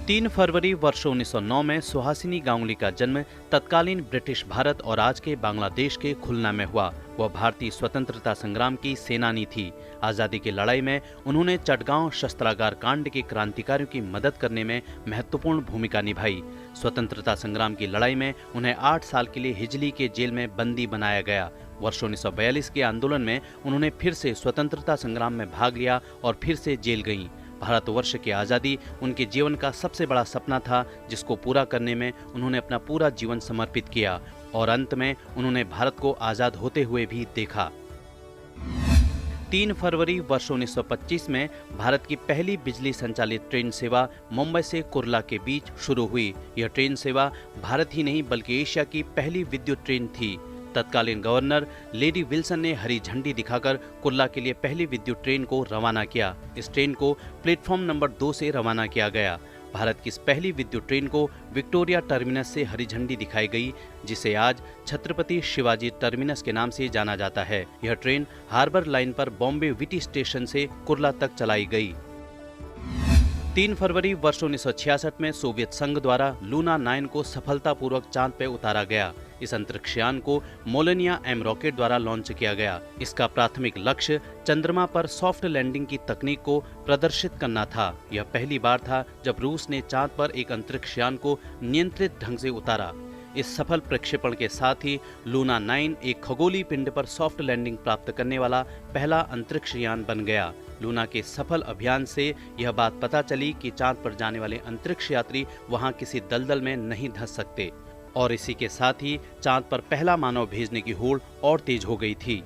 3 फरवरी वर्ष 1909 में सुहासिनी गांगुली का जन्म तत्कालीन ब्रिटिश भारत और आज के बांग्लादेश के खुलना में हुआ। वह भारतीय स्वतंत्रता संग्राम की सेनानी थी। आज़ादी की लड़ाई में उन्होंने चटगांव शस्त्रागार कांड के क्रांतिकारियों की मदद करने में महत्वपूर्ण भूमिका निभाई। स्वतंत्रता संग्राम की लड़ाई में उन्हें 8 साल के लिए हिजली के जेल में बंदी बनाया गया। वर्ष 1942 के आंदोलन में उन्होंने फिर से स्वतंत्रता संग्राम में भाग लिया और फिर से जेल गईं। भारतवर्ष की आज़ादी उनके जीवन का सबसे बड़ा सपना था, जिसको पूरा करने में उन्होंने अपना पूरा जीवन समर्पित किया और अंत में उन्होंने भारत को आज़ाद होते हुए भी देखा। 3 फरवरी वर्ष 1925 में भारत की पहली बिजली संचालित ट्रेन सेवा मुंबई से कुर्ला के बीच शुरू हुई। यह ट्रेन सेवा भारत ही नहीं बल्कि एशिया की पहली विद्युत ट्रेन थी। तत्कालीन गवर्नर लेडी विल्सन ने हरी झंडी दिखाकर कुर्ला के लिए पहली विद्युत ट्रेन को रवाना किया। इस ट्रेन को प्लेटफॉर्म नंबर 2 से रवाना किया गया। भारत की इस पहली विद्युत ट्रेन को विक्टोरिया टर्मिनस से हरी झंडी दिखाई गई, जिसे आज छत्रपति शिवाजी टर्मिनस के नाम से जाना जाता है। यह ट्रेन हार्बर लाइन पर बॉम्बे विटी स्टेशन से कुर्ला तक चलाई गई। 3 फरवरी वर्ष 1966 में सोवियत संघ द्वारा लूना 9 को सफलतापूर्वक चांद पर उतारा गया। इस अंतरिक्ष यान को मोलेनिया एम रॉकेट द्वारा लॉन्च किया गया। इसका प्राथमिक लक्ष्य चंद्रमा पर सॉफ्ट लैंडिंग की तकनीक को प्रदर्शित करना था। यह पहली बार था जब रूस ने चांद पर एक अंतरिक्ष यान को नियंत्रित ढंग से उतारा। इस सफल प्रक्षेपण के साथ ही लूना 9 एक खगोलीय पिंड पर सॉफ्ट लैंडिंग प्राप्त करने वाला पहला अंतरिक्ष यान बन गया। लूना के सफल अभियान से यह बात पता चली कि चांद पर जाने वाले अंतरिक्ष यात्री वहां किसी दलदल में नहीं धंस सकते और इसी के साथ ही चांद पर पहला मानव भेजने की होड़ और तेज हो गई थी।